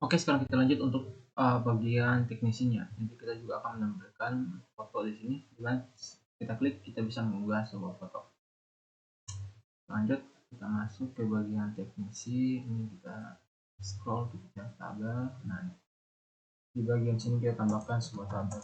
Oke, sekarang kita lanjut untuk bagian teknisinya. Nanti kita juga akan menampilkan foto di sini. Dengan kita klik, kita bisa mengunggah sebuah foto. Lanjut, kita masuk ke bagian teknisi. Ini kita scroll ke tabel. Nah, di bagian sini kita tambahkan sebuah tabel.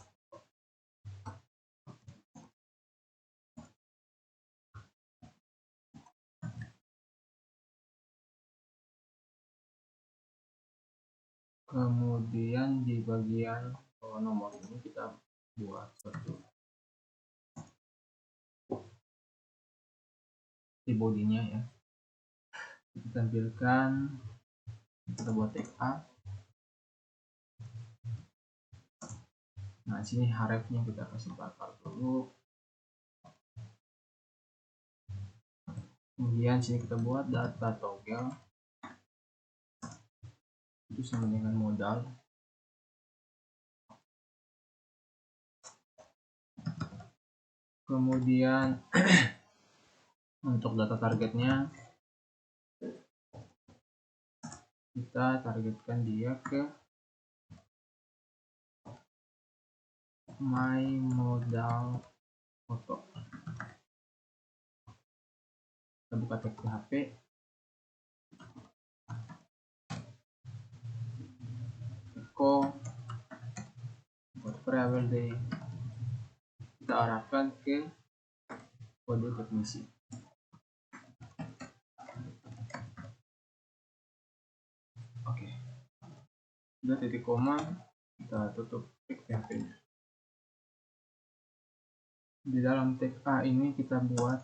Kemudian di bagian nomor ini kita buat satu di bodinya ya. Kita tampilkan, kita buat tag A. Nah, sini hrefnya kita kasih bakar dulu. Kemudian sini kita buat data toggle, itu sama dengan modal. Kemudian untuk data targetnya kita targetkan dia ke my modal foto. Kita buka tag PHP, echo buat variable d, kita arahkan ke kode teknisi. Oke, sudah titik koma, kita tutup tag PHP nya. Di dalam tag A ini kita buat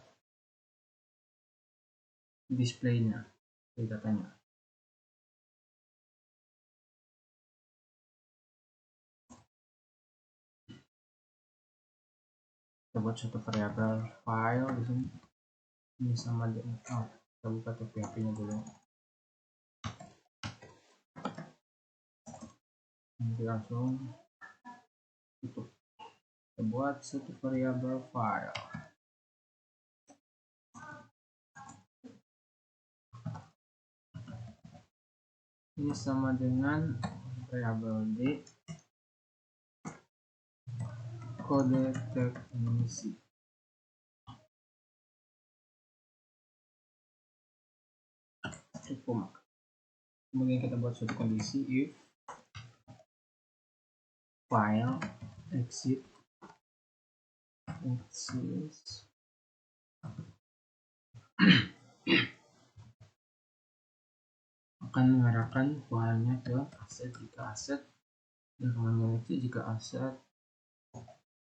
display-nya, datanya. Kita buat satu variabel file di sini. Ini sama dengan kita buka tag PHP-nya dulu. Nanti langsung tutup. Kita buat satu variabel file. Ini sama dengan variabel d kode teknisi. Cukup. Kemudian kita buat suatu kondisi if file exit akan mengarahkan filenya ke aset jika aset, dan kemudian jika aset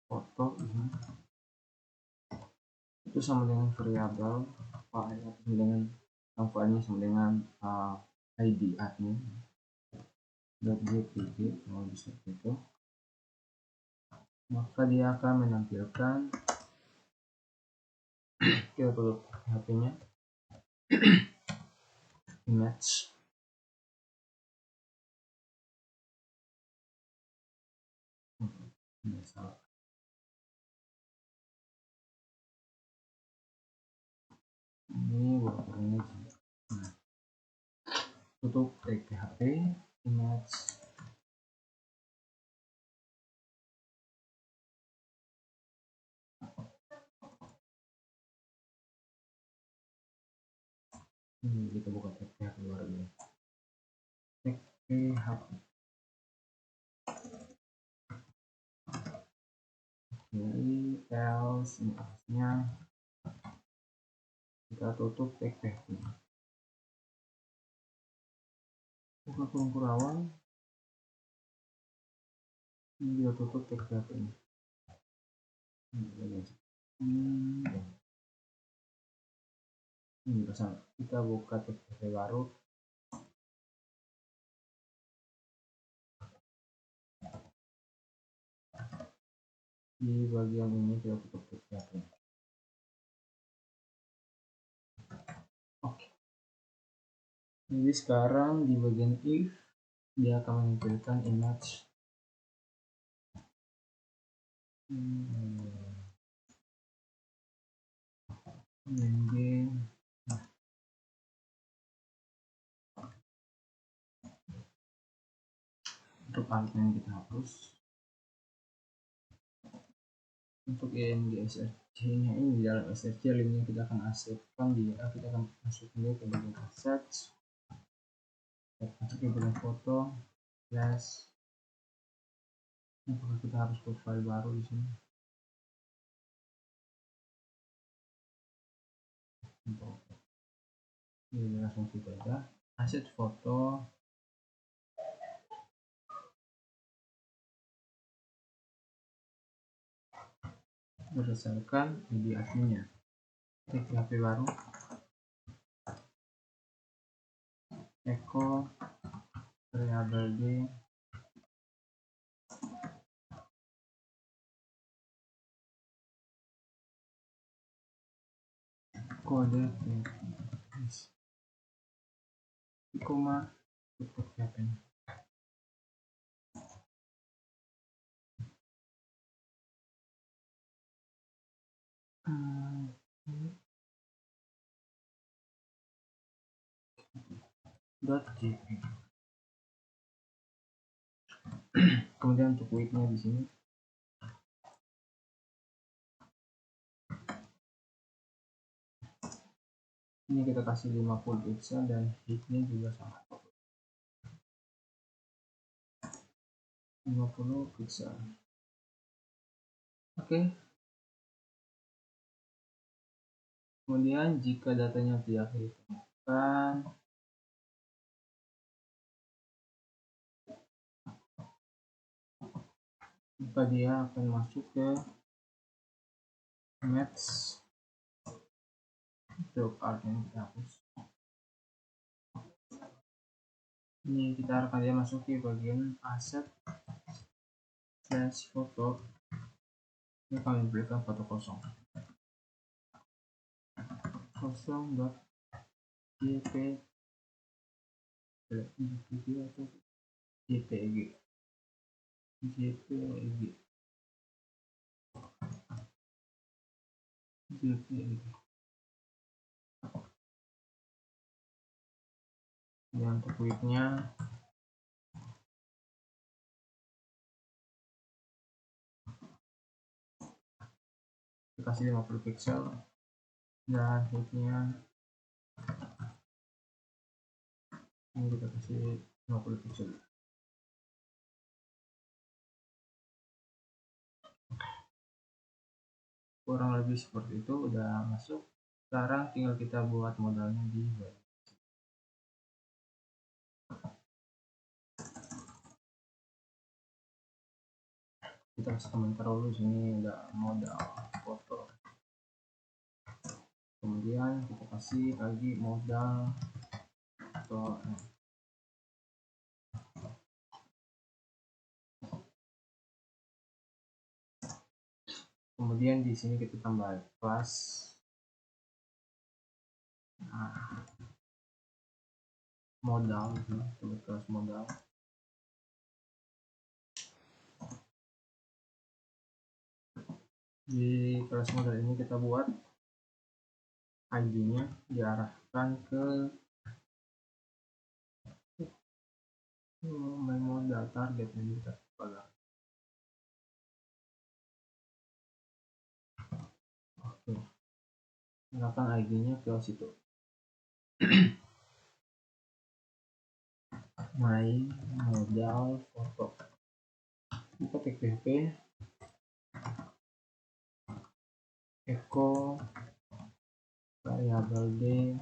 foto ini itu sama dengan variabel file, dengan filenya sama dengan id admin .jpg, kalau bisa itu, maka dia akan menampilkan kita tutup HP-nya image. Salah. Ini buat image. Nah, tutup tag PHP image. Ini kita buka tag PHP baru. Tag PHP. Jadi else ini aksesnya, kita tutup tag PHP. Buka kurung kurawal, ini kita tutup tag PHP ini. Ini pasang. Kita buka tag PHP baru. Di bagian ini kita tutup tag PHP. Oke. Jadi sekarang di bagian if dia akan menampilkan image. Untuk outline kita hapus. Untuk img src nya ini, di dalam src linknya kita akan asepkan dia, kita akan masukkan dia ke bagian assets, masuk ke bagian foto, flash. Apakah kita harus buat file baru di sini? Ini langsung kita aja aset foto, berdasarkan ID aslinya. Klik HP baru, echo variable d kode koma cukup HP. .jpg. Kemudian untuk width-nya di sini ini kita kasih 50 pixel dan height-nya juga sama 50 pixel. Oke. Kemudian jika datanya tidak ditemukan, maka dia akan masuk ke match untuk art yang kita hapus. Ini kita akan dia masuk ke bagian aset slash foto. Ini kami berikan foto kosong dot jpg atau jpg. Dan untuk width-nya kita kasih 50 pixel dan height-nya ini kita kasih 50 pixel. Kurang lebih seperti itu, udah masuk. Sekarang tinggal kita buat modalnya di web. Kita kasih komentar dulu, sini udah modal foto. Kemudian kita kasih lagi modal foto. Kemudian di sini kita tambah kelas. Modal, kita kelas modal. Di kelas modal ini kita buat ID-nya diarahkan ke main modal target yang kita pegang. Oke, arahkan ID-nya ke situ. Main modal foto. Kita ketik php echo variable d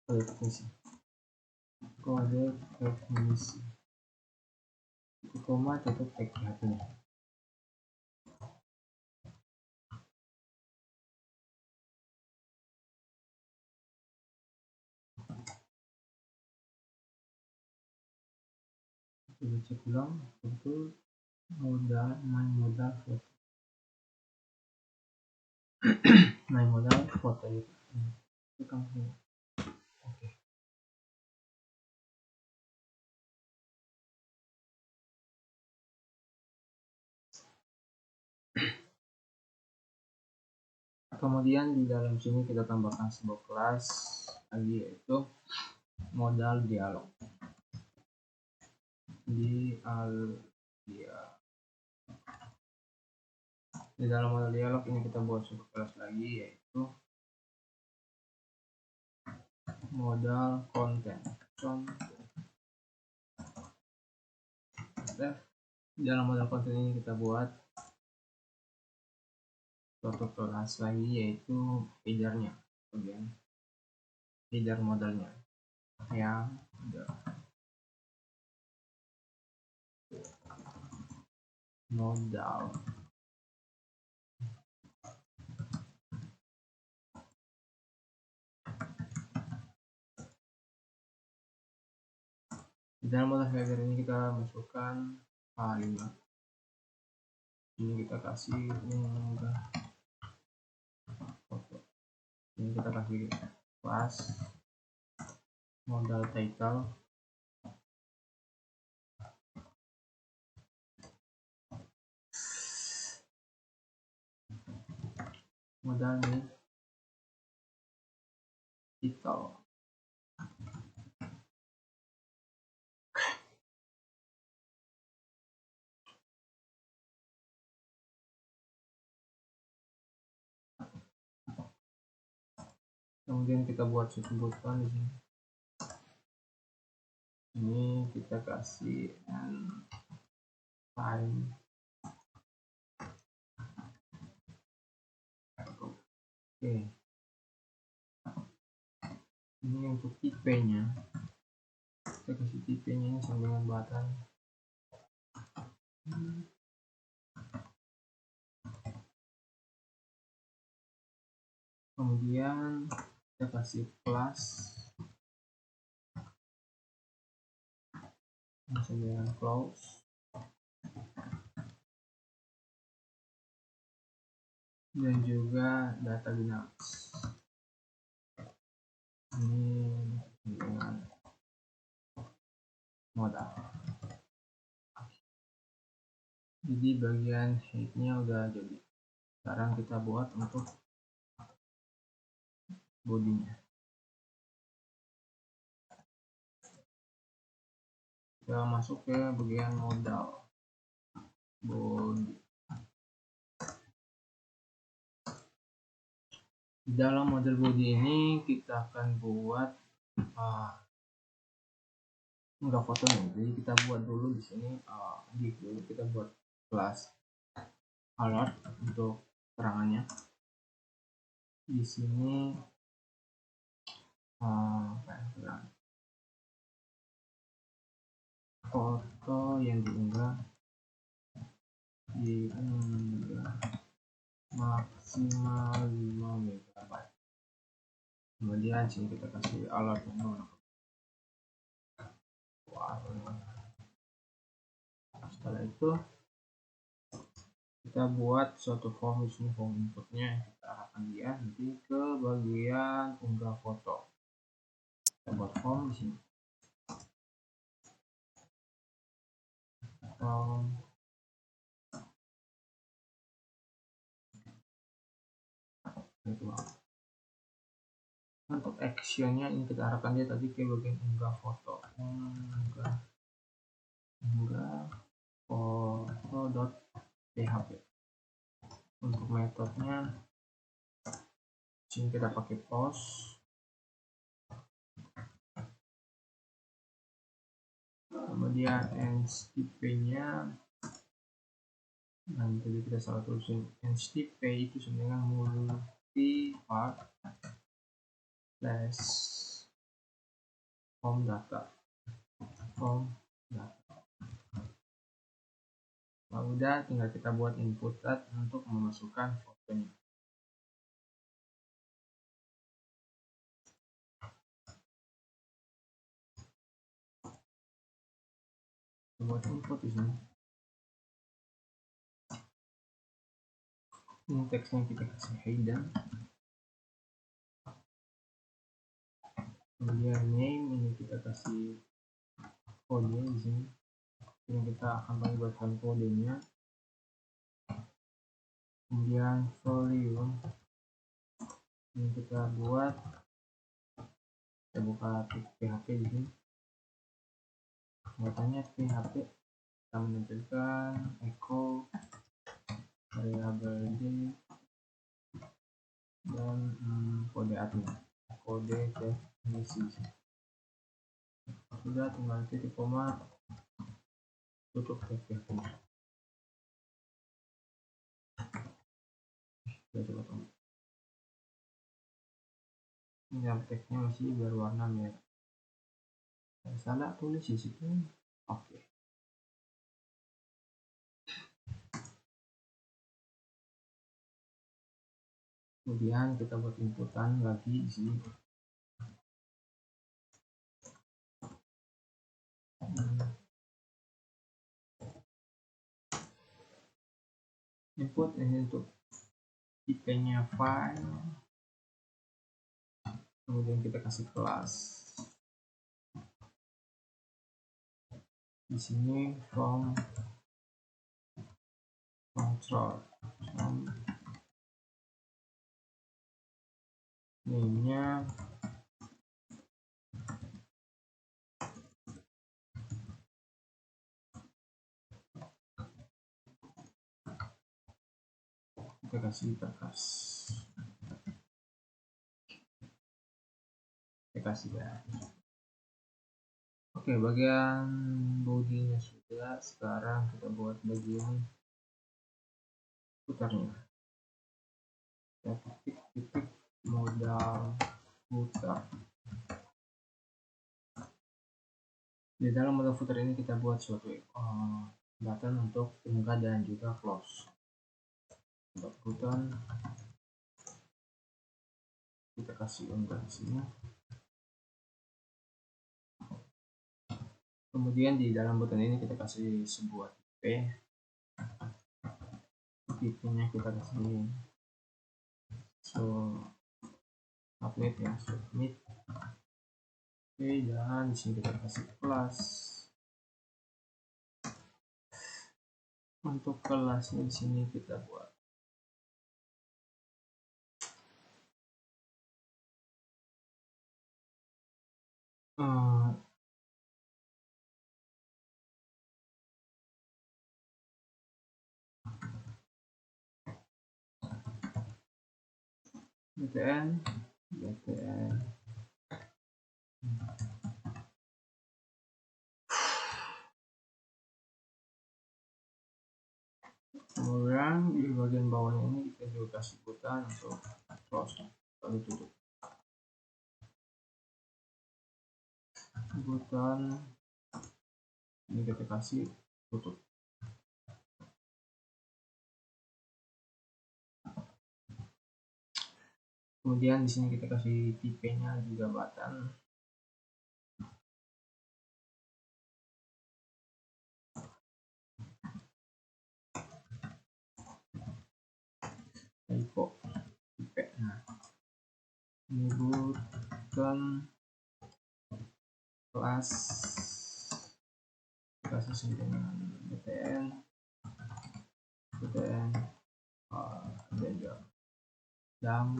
teknisi kode teknisi koma tutup php-nya. Kita cek ulang betul modal main modal foto. Main modal foto itu. Oke. Kemudian di dalam sini kita tambahkan sebuah kelas lagi, yaitu modal dialog. Di dalam modal dialog ini kita buat satu kelas lagi, yaitu modal konten. Di dalam modal konten ini kita buat suatu kelas lagi, yaitu headernya, bagian header modalnya yang modal. Di dalam modal header ini kita masukkan file. Ini kita kasih unggah foto. Ini kita kasih kelas modal title. Modal nih title. Kemudian kita buat sebutan di sini. Ini kita kasih time. Oke. Ini untuk tipenya. Kita kasih tipenya ini sama dengan button. Kemudian kita kasih plus sama dengan close, dan juga data binaries. Ini dengan modal. Jadi bagian headnya udah jadi. Sekarang kita buat untuk bodinya. Kita masuk ke bagian modal body. Di dalam model body ini kita akan buat enggak fotonya. Jadi kita buat dulu di sini dulu kita buat kelas alert untuk keterangannya. Di sini foto yang diunggah maksimal 5 MB. Kemudian sini kita kasih alert setelah itu kita buat suatu form di sini, form inputnya kita arahkan dia nanti ke bagian unggah foto. Kita buat form di sini. Untuk actionnya ini kita arahkan dia tadi ke bagian unggah foto. Unggah foto.php. Untuk metodenya sini kita pakai post. Kemudian NSTP-nya, nanti kita salah tulisin. NSTP itu sebenarnya multi part plus form data. Nah, udah tinggal kita buat input tag untuk memasukkan fotonya. Buat input di sini. Ini teksnya kita kasih header. Kemudian name ini kita kasih kode di sini. Ini kita akan buatkan kodenya. Kemudian volume ini kita buat Kita buka PHP di sini. Katanya PHP kita menampilkan echo variabel d dan kode admin, kode teknisi. Sudah, tinggal titik koma, tutup PHP. Kita coba tunggu. Ini teksnya masih berwarna merah. Salah tulis di situ. Oke. Kemudian kita buat inputan lagi di sini. Input ini untuk IP-nya file. Kemudian kita kasih kelas. Di sini from control, name-nya kita kasih berkas, kita kasih ya. Oke, bagian bodinya sudah. Sekarang kita buat bagian putarnya. Kita titik modal putar. Di dalam modal footer ini kita buat suatu button untuk unggah dan juga close. Untuk button kita kasih unggah di sini. Kemudian di dalam button ini kita kasih sebuah tipe-nya kita kasih submit ya, submit. Oke, dan di sini kita kasih kelas. Untuk kelasnya di sini kita buat btn. Kemudian di bagian bawahnya ini kita juga kasih button untuk close, lalu tutup. Button ini kita kasih tutup. Kemudian di sini kita kasih tipenya juga button. Typo tipe. Nah, ini button kelas kita sesuai dengan btn dan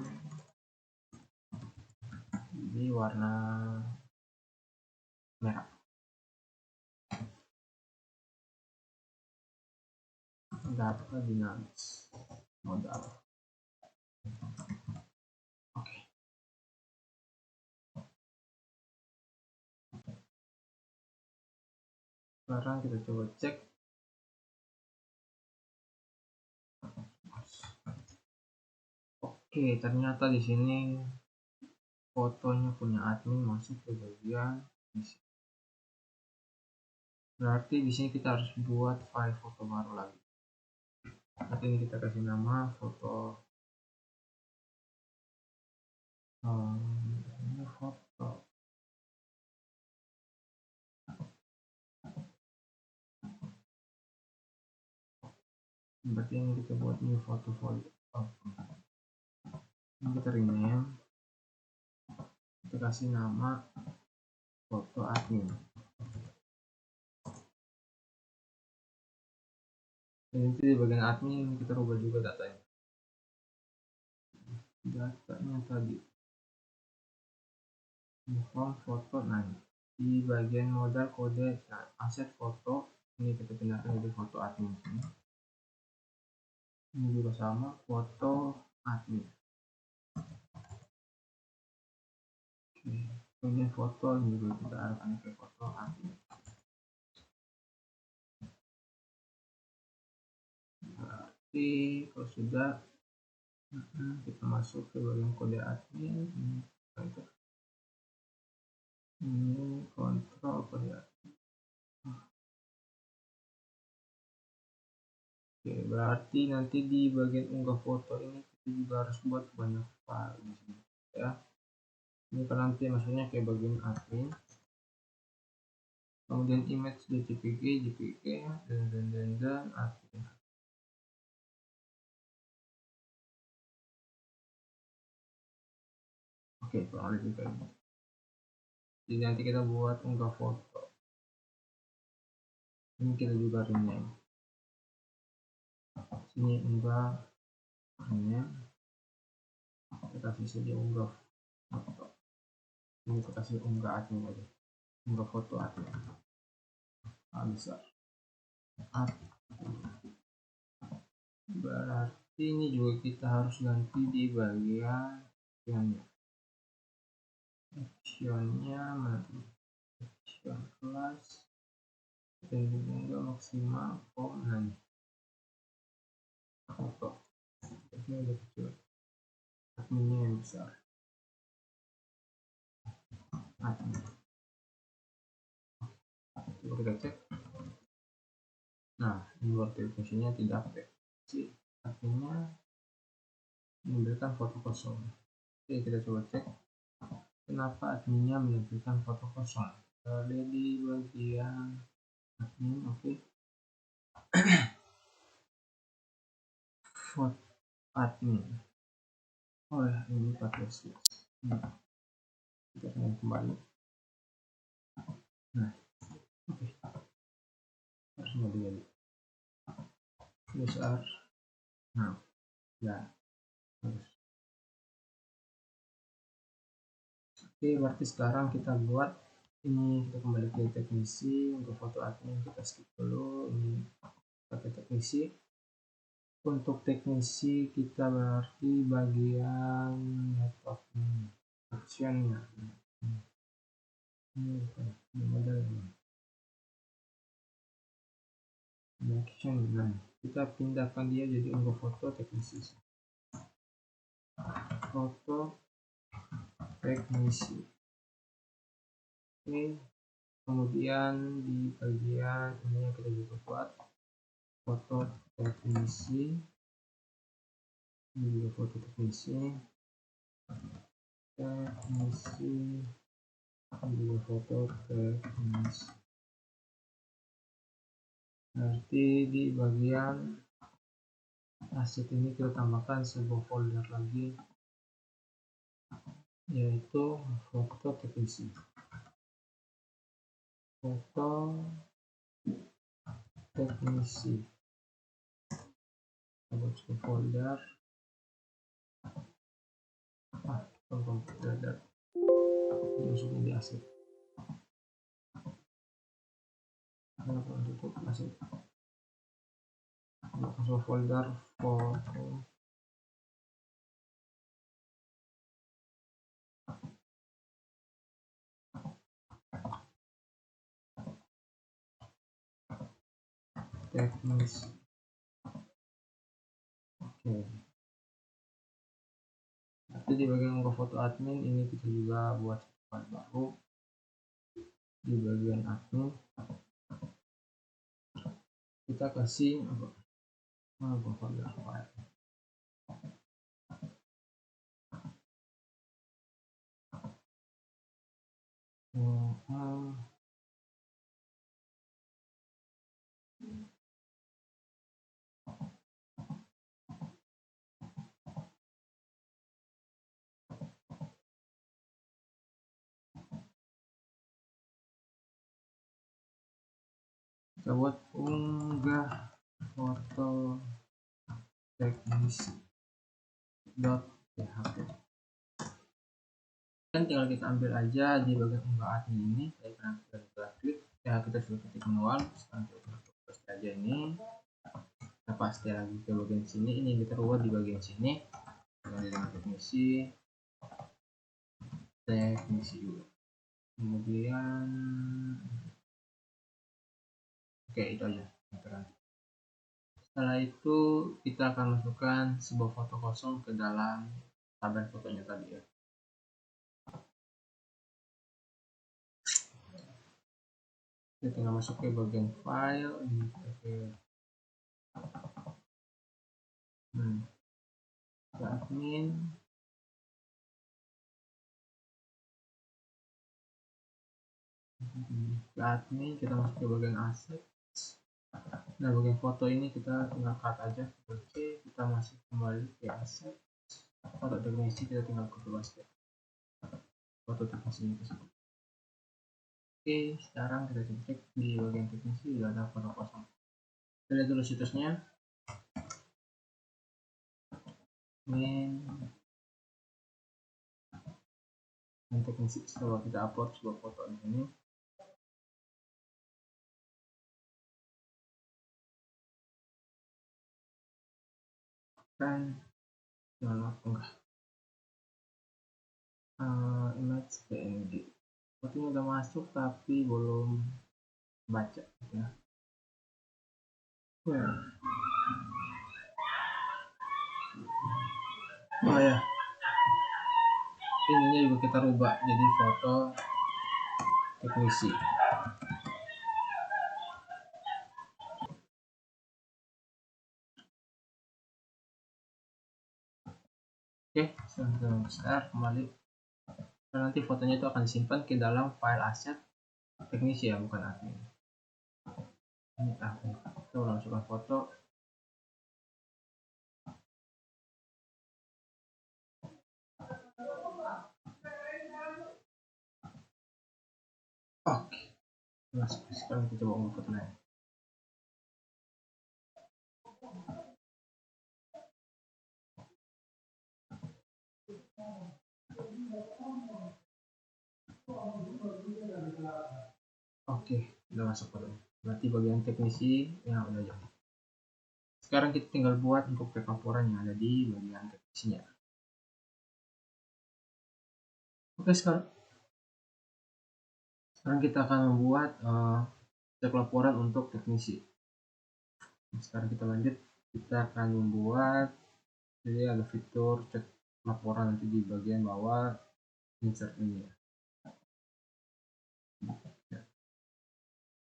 ini warna merah. Data dinamis modal. Oke. Sekarang kita coba cek. Oke, ternyata di sini fotonya punya admin masuk ke bagian di sini. Berarti di sini kita harus buat file foto baru lagi. Nanti ini kita kasih nama foto ini foto. Berarti ini kita buat new foto folder. Ini kita rename, kita kasih nama foto admin. Dan nanti di bagian admin kita rubah juga datanya. Datanya tadi From foto. Nah, di bagian modal kode, nah, aset foto ini kita pindahkan jadi foto admin sini. Ini juga sama, foto admin. Oke, bagian foto ini juga kita arahkan ke foto admin. Berarti kalau sudah, kita masuk ke bagian kode admin. Ini kontrol kode admin. Oke, berarti nanti di bagian unggah foto ini kita juga harus buat banyak file di sini ya. Ini kan nanti maksudnya kayak bagian admin, kemudian image JPG dan admin. Oke, kurang lebih kayak gitu. Jadi nanti kita buat unggah foto, ini kita juga rename, sini unggah, rename, kita kasih saja unggah foto, ini kita kasih unggah admin aja, unggah foto admin. Besar admin. Berarti ini juga kita harus ganti di bagian actionnya mana tuh, action kelas dan juga maksimal nanti foto ini udah kecil, adminnya yang besar, admin. Coba kita cek. Nah, ini notifikasinya tidak aktif, si adminnya menampilkan foto kosong. Oke, kita coba cek kenapa adminnya menampilkan foto kosong. Ada di bagian admin. Oke. Foto admin. Oh ya, ini pakai switch. Kita akan kembali. Nah, oke. Harus mobil besar. Nah, ya harus. Oke, berarti sekarang kita buat ini, kita kembali ke teknisi. Untuk foto admin kita skip dulu, ini pakai teknisi. Untuk teknisi kita berarti bagian laptop actionnya ini model action. Nah, kita pindahkan dia jadi unggah foto teknisi, foto teknisi. Oke, kemudian di bagian ini yang kita juga buat foto teknisi, ini juga foto teknisi, ini juga foto teknisi. Nanti di bagian aset ini kita tambahkan sebuah folder lagi, yaitu foto teknisi, foto teknisi. Kita buat sebuah folder, folder masuknya di aset. Untuk aset masuk folder foto teknis. Oke, nanti di bagian unggah foto admin ini kita juga buat file baru di bagian admin. Kita kasih folder file. Kita buat unggah foto teknisi .php. kan tinggal kita ambil aja di bagian unggah admin ini. Jadi kita klik ya, kita sudah ketik manual. Sekarang kita paste aja ini, kita paste lagi ke bagian sini. Ini kita rubah di bagian sini dengan teknisi juga. Kemudian oke, itu aja. Setelah itu kita akan masukkan sebuah foto kosong ke dalam tabel fotonya tadi ya. Kita tinggal masuk ke bagian file ini, ke admin, kita masuk ke bagian aset. Nah, bagian foto ini kita tinggal cut aja. Oke, kita masuk kembali ke aset, foto teknisi, kita tinggal copy paste foto teknisi ini tersebut. Oke, sekarang kita cek di bagian teknisi sudah ada foto kosong. Kita lihat dulu situsnya. Ini teknisi, setelah kita upload sebuah foto di sini. Kan jangan enggak image PNG fotonya udah masuk tapi belum baca ya. Oh ya, ininya juga kita rubah jadi foto teknisi. Oke, sekarang kembali. Dan nanti fotonya itu akan disimpan ke dalam file aset teknisi ya, bukan admin. Ini admin. Kita masukkan foto. Oke. Nah, sekarang kita coba unggah foto lain. Oke, udah masuk foto. Berarti bagian teknisi yang udah jadi. Sekarang kita tinggal buat untuk tag laporan yang ada di bagian teknisinya. Oke, sekarang kita akan membuat cek laporan untuk teknisi. Sekarang kita lanjut, kita akan membuat, jadi ada fitur cek laporan nanti di bagian bawah insert ini ya.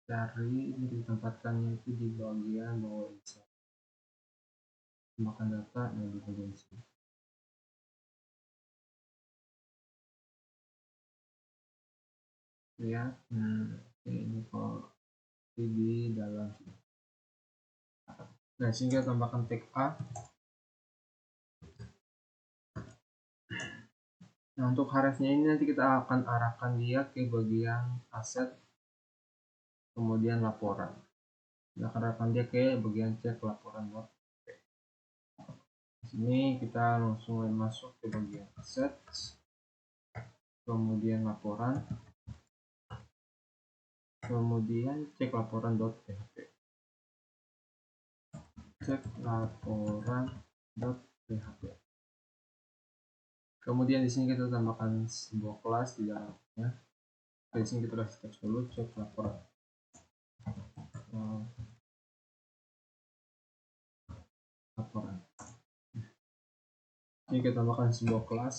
Cari ini ditempatkannya itu di bagian bawah insert, tambahkan data yang di bagian sini ya. Ini kok di dalam sini. Nah, sehingga tambahkan tag A. Nah, untuk hrefnya ini nanti kita akan arahkan dia ke bagian aset, kemudian laporan. Kita akan arahkan dia ke bagian cek laporan. Di sini kita langsung masuk ke bagian aset, kemudian laporan, kemudian cek laporan.php. Cek laporan.php. Kemudian di sini kita tambahkan sebuah kelas di dalamnya. Di sini kita kasih teks dulu, cek laporan. Ini kita tambahkan sebuah kelas.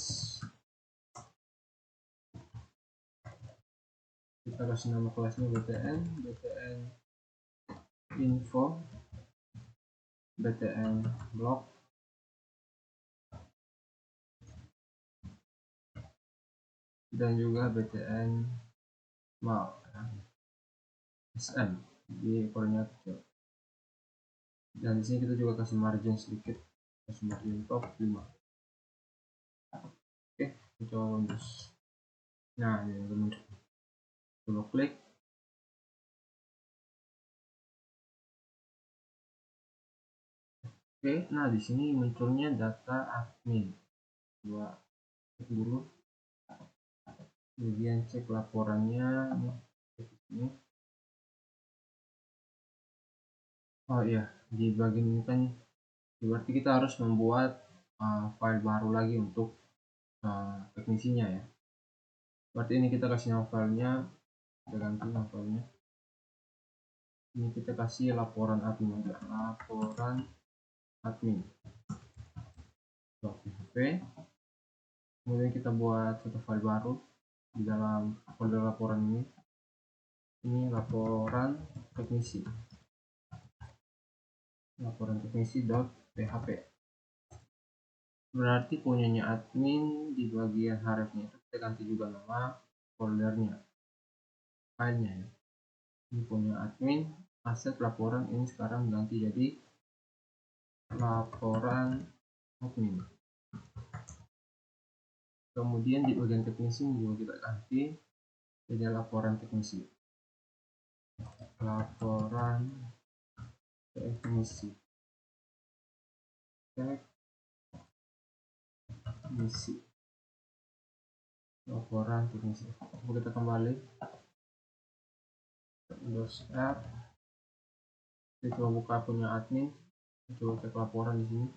Kita kasih nama kelasnya btn info, btn blog, dan juga btn mal sm di ekornya kecil. Dan di sini kita juga kasih margin sedikit, kasih margin top 5. Oke, kita coba lanjut. Nah, ini udah muncul. Coba klik. Oke, nah di sini munculnya data admin. Coba cek dulu. Bagian cek laporannya ini. Oh iya, di bagian ini kan berarti kita harus membuat file baru lagi untuk teknisinya ya. Berarti ini kita kasih nama filenya, kita ganti nama filenya. Ini kita kasih laporan admin aja, laporan admin .php. Kemudian kita buat satu file baru di dalam folder laporan ini. Ini laporan teknisi, laporan teknisi.php. Berarti punyanya admin di bagian hrefnya itu kita ganti juga nama foldernya, filenya ya. Ini punya admin, aset laporan ini sekarang ganti jadi laporan admin. Kemudian di bagian teknisi juga kita ganti jadi laporan teknisi, laporan teknisi, laporan teknisi. Coba kita kembali Windows R, kita coba buka punya admin, kita coba cek laporan di sini.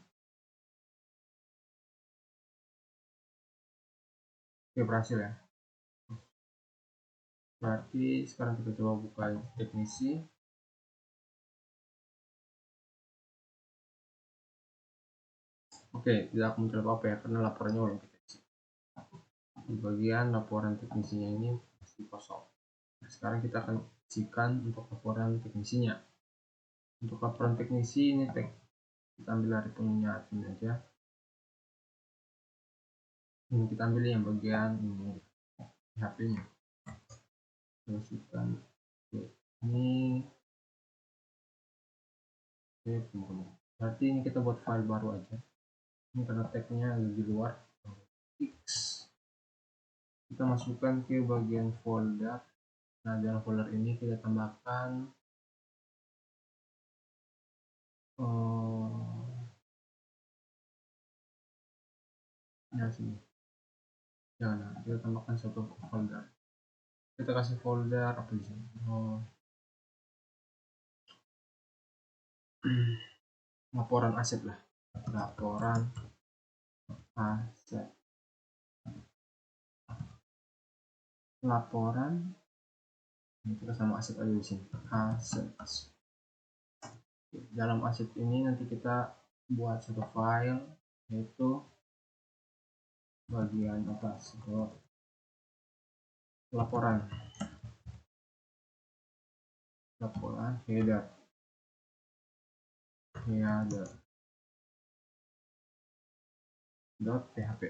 Oke, berhasil ya. Berarti sekarang kita coba buka teknisi. Oke, tidak muncul apa-apa ya karena laporannya belum kita isi. Di bagian laporan teknisinya ini masih kosong. Nah, sekarang kita akan isikan untuk laporan teknisinya. Untuk laporan teknisi ini tag kita ambil dari punya admin aja. Ini kita ambil yang bagian ini PHP-nya. Masukkan ini. Oke, berarti ini kita buat file baru aja. Ini karena tagnya lebih luar. X. Kita masukkan ke bagian folder. Nah, dalam folder ini kita tambahkan ya sini. Jangan, kita tambahkan satu folder. Kita kasih folder apa di sini? Laporan aset lah. Laporan aset. Laporan. Ini kita sama aset aja di sini. Aset. Dalam aset ini nanti kita buat satu file yaitu bagian atas laporan header .php.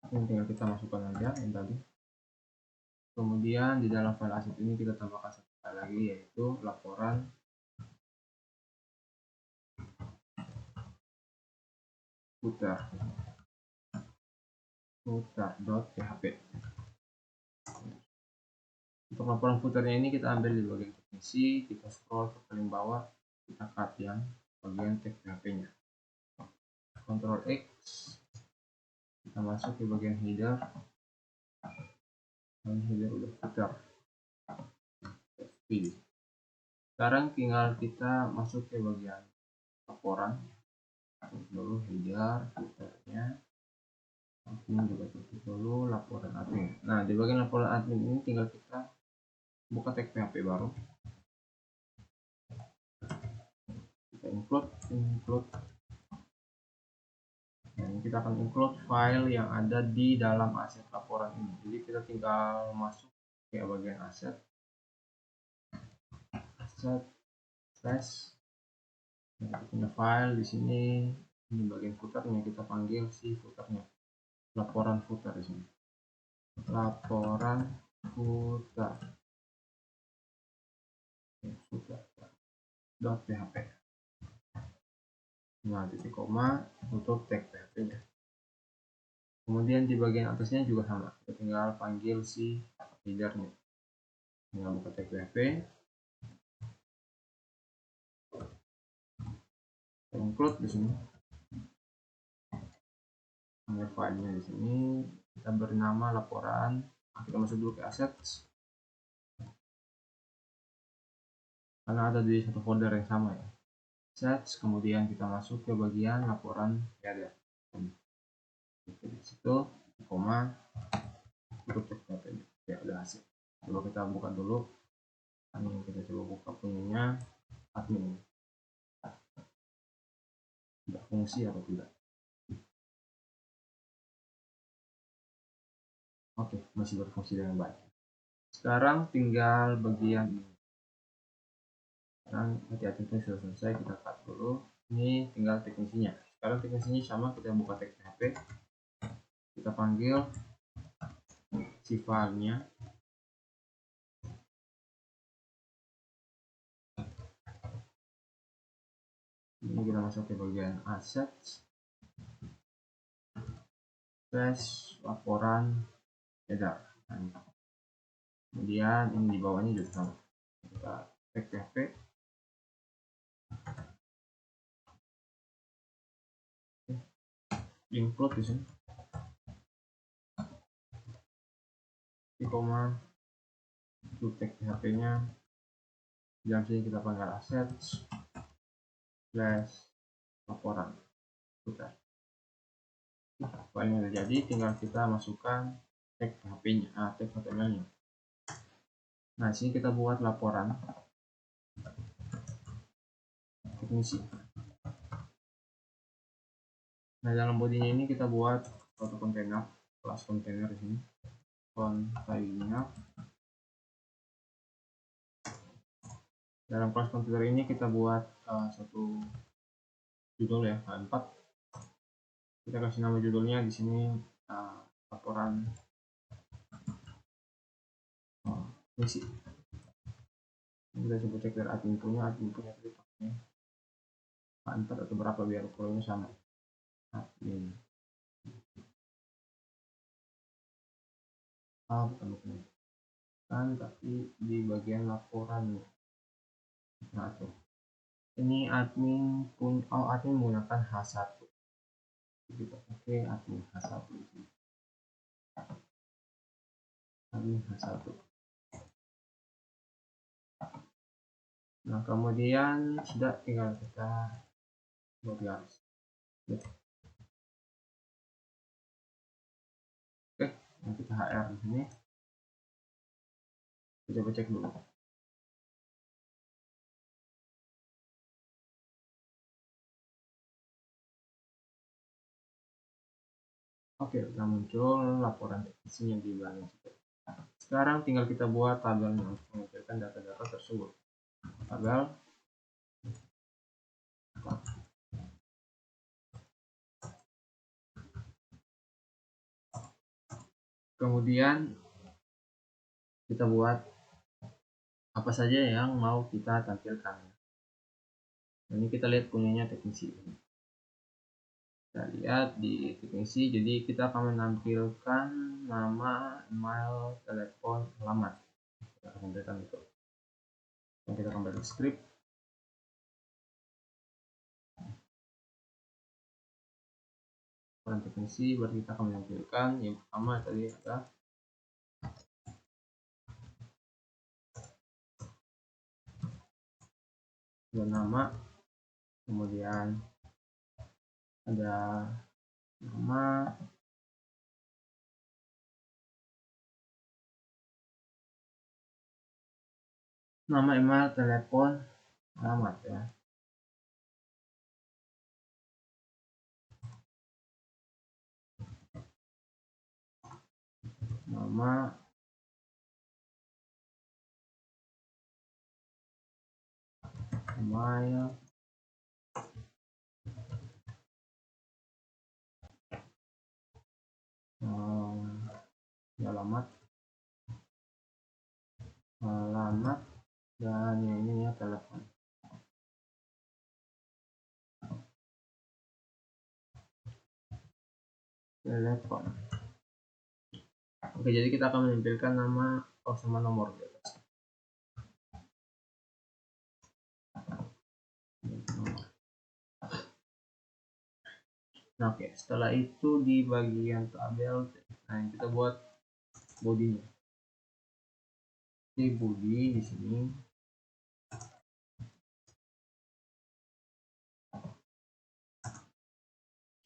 Ini tinggal kita masukkan aja yang tadi. Kemudian di dalam file aset ini kita tambahkan satu file lagi yaitu laporan footer.php. Untuk laporan footernya ini kita ambil di bagian teknisi, kita scroll ke paling bawah, kita cut yang bagian tag PHP-nya. Ctrl X, kita masuk ke bagian header, dan header udah footer. Pilih. Sekarang tinggal kita masuk ke bagian laporan, dulu header, footernya, admin juga tutup dulu, laporan admin. Nah, di bagian laporan admin ini tinggal kita buka tag PHP baru. Kita include. Nah, kita akan include file yang ada di dalam aset laporan ini. Jadi kita tinggal masuk ke bagian aset, slash. Nah, kita punya file di sini. Ini bagian footernya, kita panggil si footernya, laporan footer di sini. Laporan footer. .php. Nah, titik koma, tutup tag PHP-nya. Kemudian di bagian atasnya juga sama, kita tinggal panggil si header-nya. Tinggal buka tag PHP, include di sini. filenya di sini, kita beri nama laporan. Nah, kita masuk dulu ke assets karena ada di satu folder yang sama ya. Assets, kemudian kita masuk ke bagian laporan header. Di situ koma cukup cek datanya ya, udah hasil. Coba kita buka dulu. Ini kita coba buka punyanya admin, tidak fungsi atau tidak. Oke, masih berfungsi dengan baik. Sekarang tinggal bagian ini. Sekarang hati-hati itu sudah selesai, kita cut dulu. Ini tinggal teknisinya. Sekarang teknisinya sama, kita buka tag PHP, kita panggil si filenya. Ini kita masuk ke bagian assets, slash laporan header. Kemudian ini di bawahnya juga sama. Kita tag PHP, include di sini. Di koma untuk tag PHP-nya. Di dalam sini kita panggil assets slash laporan. Sudah. Filenya udah jadi, tinggal kita masukkan tag PHP-nya, tag HTML-nya. Nah, sini kita buat laporan teknisi. Nah, dalam bodinya ini kita buat satu kontainer, kelas kontainer di sini. Kontainer. Dalam kelas kontainer ini kita buat satu judul ya, H4. Kita kasih nama judulnya di sini laporan teknisi. Kita coba cek dari admin punya tadi pakai H4 atau berapa biar ukurannya sama. Admin. Bukan kan, tapi di bagian laporan. Nah, tuh. Ini admin admin menggunakan H1. Kita pakai admin H1 di sini. Admin H1. Nah, kemudian sudah tinggal kita buat garis. Oke, nah kita HR di sini. Kita coba cek dulu. Oke, sudah muncul laporan teknisinya di belakang. Sekarang tinggal kita buat tabelnya untuk mengumpulkan data-data tersebut. Tabel. Kemudian kita buat apa saja yang mau kita tampilkan. Ini kita lihat punyanya teknisi. Kita lihat di teknisi, jadi kita akan menampilkan nama, email, telepon, alamat. Kita akan tampilkan itu. Dan kita kembali ke script. Peran teknisi, berarti kita akan menampilkan yang pertama tadi ada nama, kemudian ada nama, email, telepon, alamat ya. Nama, email, alamat, dan yang ini ya telepon. Oke, jadi kita akan menampilkan nama sama nomor di atas. Nah, oke, setelah itu di bagian tabel, nah kita buat bodinya. Oke, body di sini.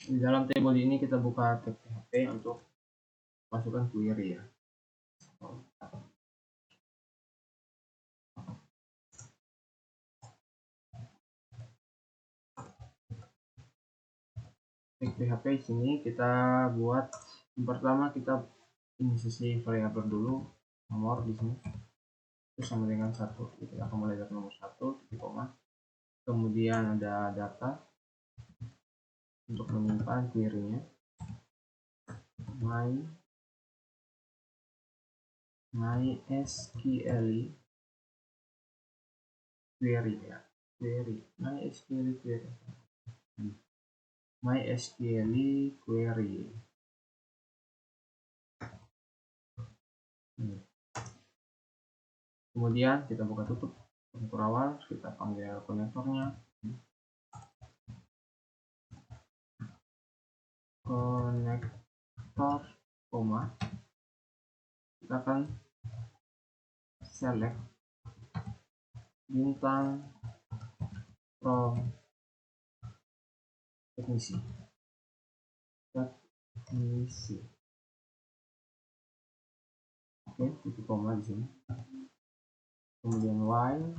Di dalam table ini kita buka tag PHP untuk masukkan query ya. Tag PHP sini kita buat yang pertama, kita inisiasi variabel dulu, nomor di sini. Terus sama dengan 1. Kita akan mulai dari nomor 1, titik koma. Kemudian ada data untuk menyimpan query-nya. MySQL query ya. MySQL query. Kemudian kita buka tutup konektor awal, kita panggil konektornya konektor koma. Kita akan select bintang from teknisi. Oke, titik koma di sini. Kemudian while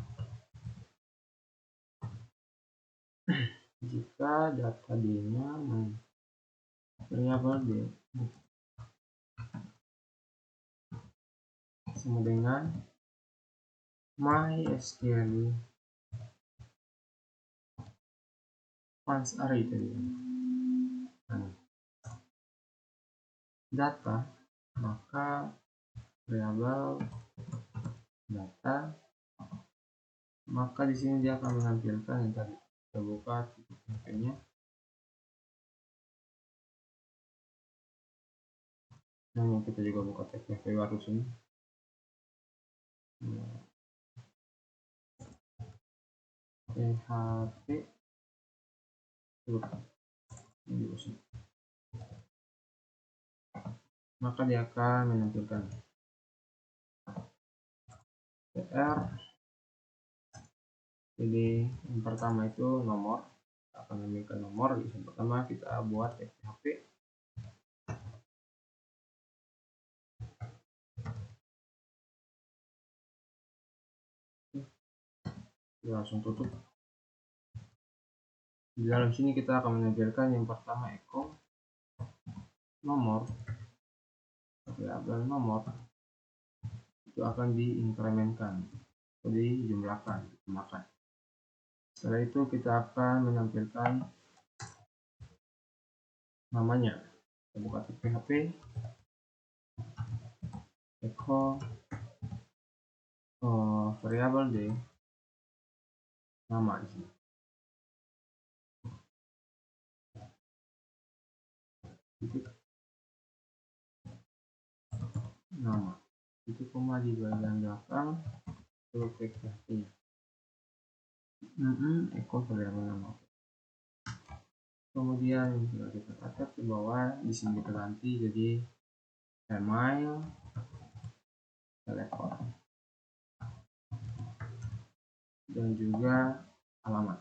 jika data D-nya variabel D sama dengan MySQL funds array tadi. Nah, data, maka variabel data, maka di sini dia akan menampilkan yang tadi kita buka titik PHP-nya. Nah, kita juga buka tag PHP baru sini. PHP maka dia akan menampilkan PR. Jadi yang pertama itu nomor, akan menampilkan nomor. Yang pertama kita buat tag PHP. Kita langsung tutup. Di dalam sini kita akan menampilkan yang pertama echo nomor, variabel nomor itu akan diinkremenkan, dijumlahkan, ditambahkan. Setelah itu kita akan menampilkan namanya. Kita buka tag PHP echo variabel D nama di sini. Nama itu koma di bagian belakang untuk tag PHP-nya. Echo variabel nama. Kemudian jika kita catat ke bawah, di sini kita ganti jadi email telepon dan juga alamat.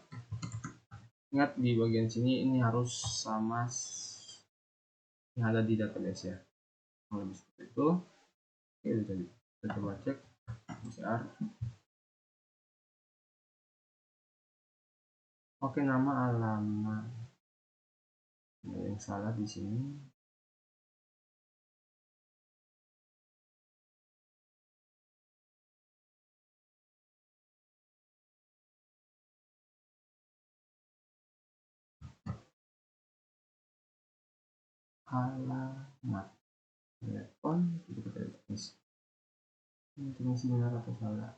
Ingat di bagian sini ini harus sama yang ada di database ya. Kalau lebih seperti itu, kita coba cek PCR. Oke, nama, alamat, ada yang salah di sini. Alamat telepon itu kita teknis. Ini teknis benar atau salah?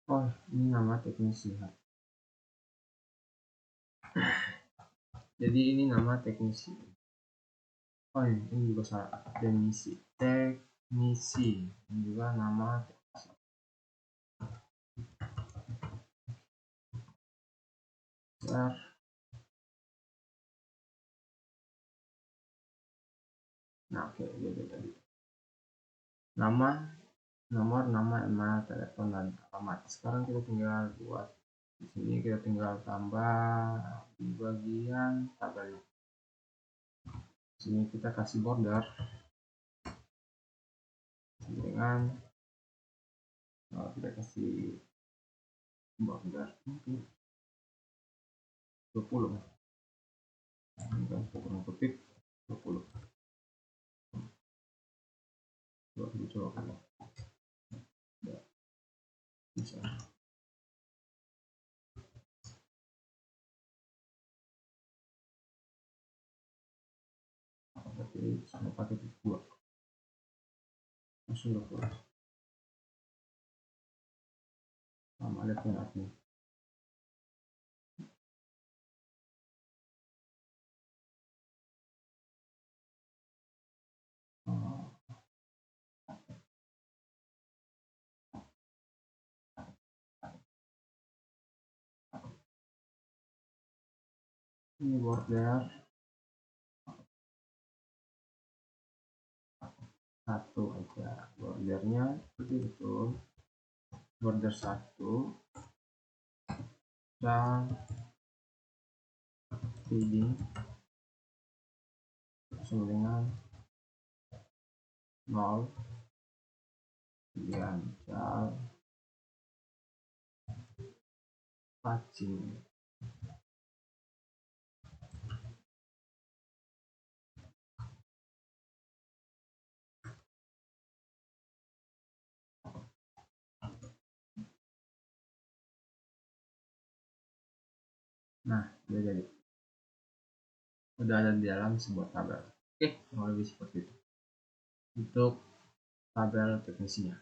Oh, ini nama teknisi. Jadi ini nama teknisi. Oh, ini juga salah. Teknisi. Ini juga nama teknisi. Nah, oke, jadi tadi nama, nomor, nama, email, telepon, dan alamat. Sekarang kita tinggal buat di sini, kita tinggal tambah di bagian tabel. Di sini kita kasih border dengan kita kasih border 20. Ini kan kurang kutip 20. Coba bisa. Berarti sama pakai titik 2 langsung 20 sama lihatnya artinya. Ini border 1 aja, bordernya seperti itu, border 1 dan padding sama dengan 0, kemudian cal pacing. Nah, udah ada di dalam sebuah tabel. Oke, kurang lebih seperti itu untuk tabel teknisinya.